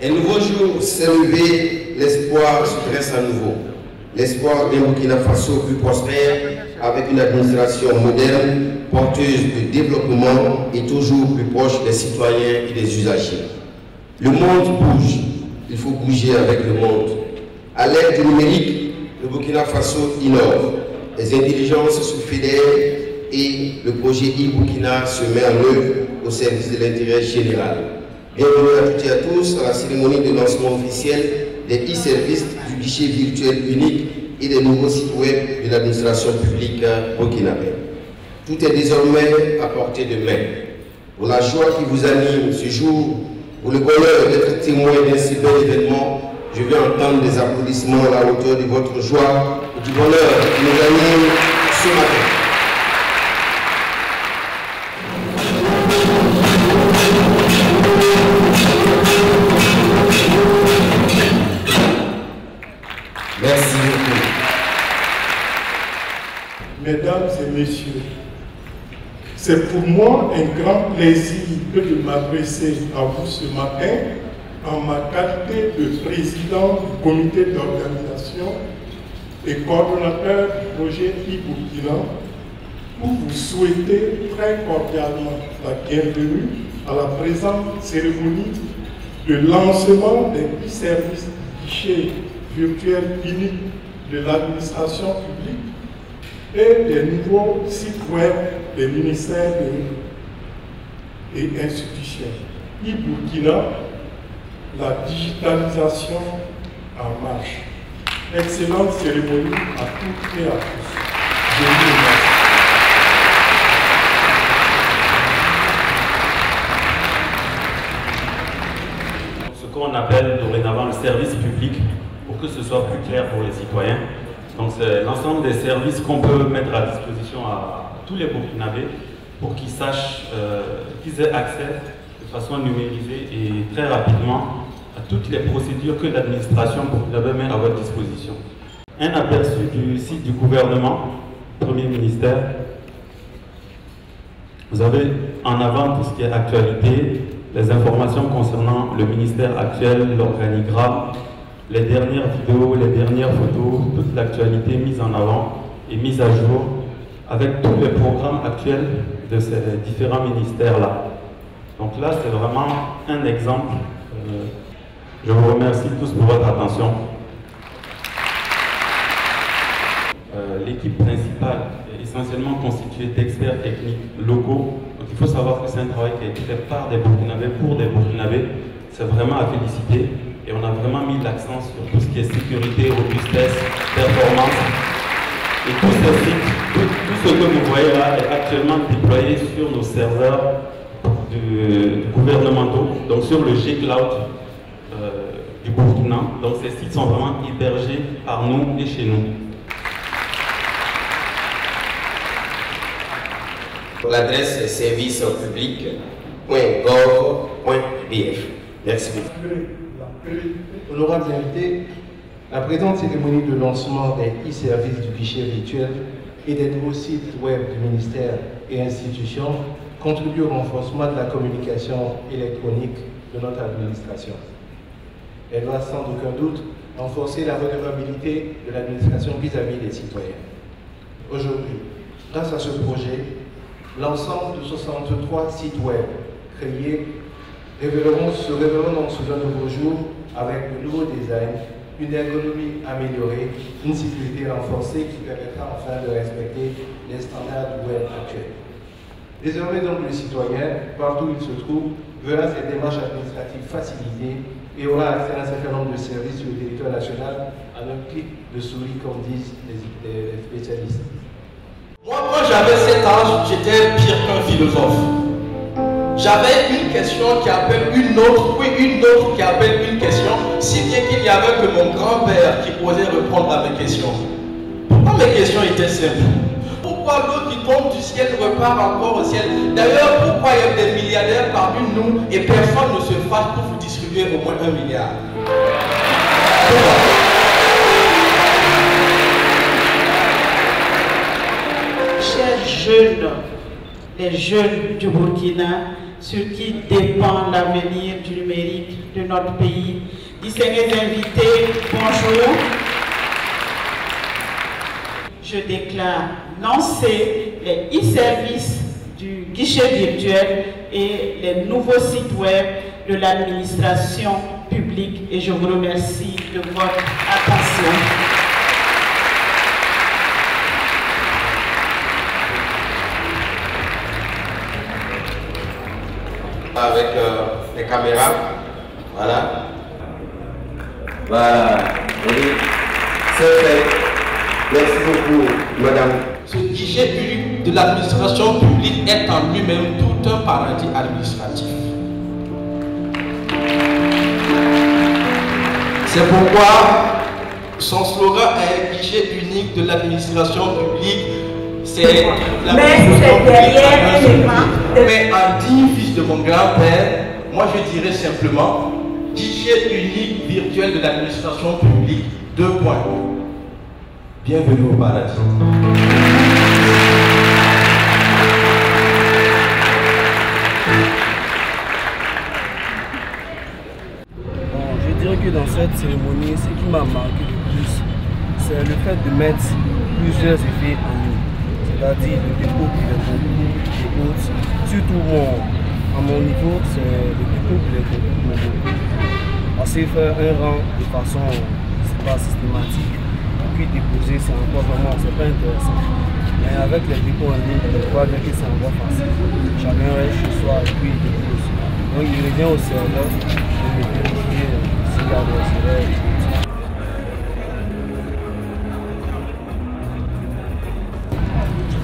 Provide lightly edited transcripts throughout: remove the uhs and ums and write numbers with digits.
Un nouveau jour s'est levé, l'espoir se dresse à nouveau. L'espoir d'un Burkina Faso plus prospère, avec une administration moderne, porteuse de développement et toujours plus proche des citoyens et des usagers. Le monde bouge, il faut bouger avec le monde. À l'ère du numérique, le Burkina Faso innove. Les intelligences se fédèrent et le projet e-Burkina se met en œuvre au service de l'intérêt général. Bienvenue à toutes et à tous à la cérémonie de lancement officiel des e-services du guichet virtuel unique et des nouveaux sites web de l'administration publique burkinabé. Tout est désormais à portée de main. Pour la joie qui vous anime ce jour, pour le bonheur d'être témoin d'un si bel événement, je vais entendre des applaudissements à la hauteur de votre joie et du bonheur qui nous anime ce matin. Merci beaucoup. Mesdames et messieurs, c'est pour moi un grand plaisir que de m'adresser à vous ce matin en ma qualité de président du comité d'organisation et coordonnateur du projet e-Burkina pour vous souhaiter très cordialement la bienvenue à la présente cérémonie de lancement des e-services du guichet virtuel unique de l'administration publique et des nouveaux sites web des ministères et institutions. e-Burkina, la digitalisation en marche. Excellente cérémonie à toutes et à tous. Je vous remercie. Ce qu'on appelle dorénavant le service public, pour que ce soit plus clair pour les citoyens. Donc c'est l'ensemble des services qu'on peut mettre à disposition à tous les Burkinabés pour qu'ils sachent, qu'ils aient accès de façon numérisée et très rapidement à toutes les procédures que l'administration burkinabé met à votre disposition. Un aperçu du site du gouvernement, Premier ministère. Vous avez en avant tout ce qui est actualité, les informations concernant le ministère actuel, l'organigramme, les dernières vidéos, les dernières photos, toute l'actualité mise en avant et mise à jour avec tous les programmes actuels de ces différents ministères-là. Donc là, c'est vraiment un exemple. Je vous remercie tous pour votre attention. L'équipe principale est essentiellement constituée d'experts techniques locaux. Donc il faut savoir que c'est un travail qui a été fait par des Burkinabés, pour des Burkinabés. C'est vraiment à féliciter. Et on a vraiment mis l'accent sur tout ce qui est sécurité, robustesse, performance. Et tous ces sites, tout ce que vous voyez là est actuellement déployé sur nos serveurs gouvernementaux, donc sur le G-Cloud du Burkina. Donc ces sites sont vraiment hébergés par nous et chez nous. L'adresse est servicepublic.gov.bf. Merci beaucoup. Honorables invités, la présente cérémonie de lancement des e-services du guichet virtuel et des nouveaux sites web du ministère et institutions contribue au renforcement de la communication électronique de notre administration. Elle va sans aucun doute renforcer la redevabilité de l'administration vis-à-vis des citoyens. Aujourd'hui, grâce à ce projet, l'ensemble de 63 sites web créés se révéleront donc sous un nouveau jour avec de nouveaux designs, une ergonomie améliorée, une sécurité renforcée qui permettra enfin de respecter les standards du web actuels. Désormais donc le citoyen, partout où il se trouve, verra ses démarches administratives facilitées et aura accès à un certain nombre de services sur le territoire national en un clic de souris, comme disent les spécialistes. Moi, quand j'avais 7 ans, j'étais pire qu'un philosophe. J'avais une question qui appelle une autre, puis une autre qui appelle une question, si bien qu'il n'y avait que mon grand-père qui osait répondre à mes questions. Pourquoi mes questions étaient simples? Pourquoi l'eau qui tombe du ciel repart encore au ciel? D'ailleurs, pourquoi il y a des milliardaires parmi nous et personne ne se fâche pour vous distribuer au moins 1 milliard? Chers jeunes, les jeunes du Burkina, sur qui dépend l'avenir du numérique de notre pays. Distingués invités, bonjour. Je déclare lancer les e-services du guichet virtuel et les nouveaux sites web de l'administration publique et je vous remercie de votre attention. Avec les caméras, voilà. Voilà, c'est fait. Merci beaucoup, madame. Ce guichet unique de l'administration publique est en lui-même tout un paradis administratif. C'est pourquoi son slogan est guichet unique de l'administration publique. C'est l'administration publique. Mais en digne fils de mon grand-père, moi je dirais simplement guichet unique virtuel de l'administration publique. 2 points. Bienvenue au paradis. Je dirais que dans cette cérémonie, ce qui m'a marqué le plus, c'est le fait de mettre plusieurs effets en ligne, c'est-à-dire le dépôt pour les concours, les autres. Surtout à mon niveau, c'est le dépôt pour les concours. On sait faire un rang de façon, c'est pas systématique. Puis déposer, c'est encore vraiment, c'est pas intéressant. Mais avec les dépôts en ligne, je crois que c'est encore facile. Chacun reste chez soi et puis il dépose. Donc il revient au serveur de vérifier s'il y a des erreurs.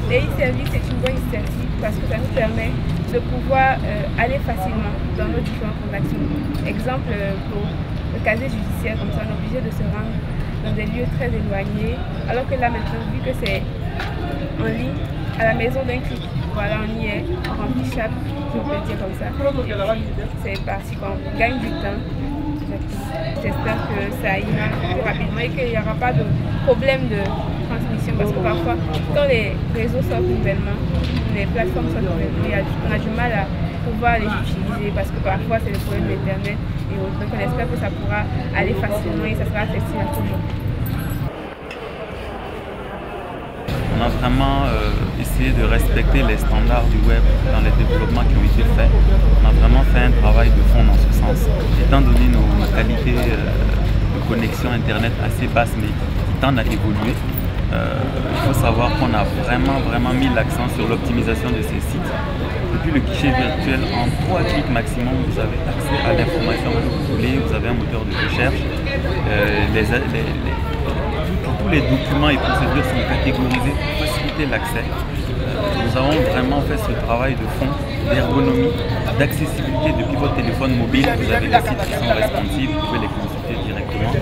Les e-services, c'est une bonne initiative parce que ça nous permet de pouvoir aller facilement dans nos différentes transactions. Exemple, pour le casier judiciaire, comme ça, on est obligé de se rendre dans des lieux très éloignés, alors que là maintenant, vu que c'est en ligne, à la maison d'un clic, voilà, on y est, on remplit chaque, je peux dire comme ça, c'est parti, on gagne du temps. J'espère que ça ira plus rapidement et qu'il n'y aura pas de problème de transmission, parce que parfois, quand les réseaux sortent nouvellement, les plateformes sortent nouvellement, on a du mal à pouvoir les utiliser parce que parfois c'est le problème d'internet et autres. Donc on espère que ça pourra aller facilement et ça sera accessible à tout le monde. On a vraiment essayé de respecter les standards du web dans les développements qui ont été faits. On a vraiment fait un travail de fond dans ce sens. Étant donné nos qualités de connexion internet assez basses mais qui tendent à évoluer, il faut savoir qu'on a vraiment mis l'accent sur l'optimisation de ces sites. Depuis le guichet virtuel, en 3 clics maximum, vous avez accès à l'information que vous voulez, vous avez un moteur de recherche, tous les documents et procédures sont catégorisés pour faciliter l'accès. Nous avons vraiment fait ce travail de fond, d'ergonomie, d'accessibilité depuis votre téléphone mobile. Vous avez les sites qui sont responsives, vous pouvez les consulter directement.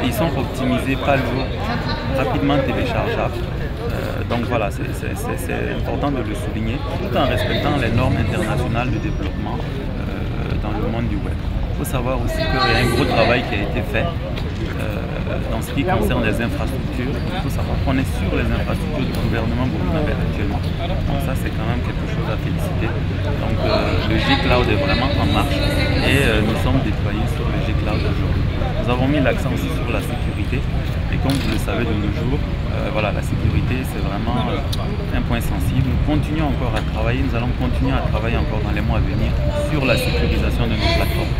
Ils sont optimisés, pas lourds, rapidement téléchargeables. Donc voilà, c'est important de le souligner, tout en respectant les normes internationales de développement dans le monde du web. Il faut savoir aussi qu'il y a un gros travail qui a été fait dans ce qui concerne les infrastructures. Il faut savoir qu'on est sur les infrastructures du gouvernement burkinabé actuellement. Donc ça, c'est quand même quelque chose à féliciter. Donc le G-Cloud est vraiment en marche et nous sommes déployés sur le G-Cloud aujourd'hui. Nous avons mis l'accent aussi sur la sécurité et comme vous le savez de nos jours, voilà, la sécurité c'est vraiment un point sensible. Nous continuons encore à travailler, nous allons continuer à travailler encore dans les mois à venir sur la sécurisation de nos plateformes.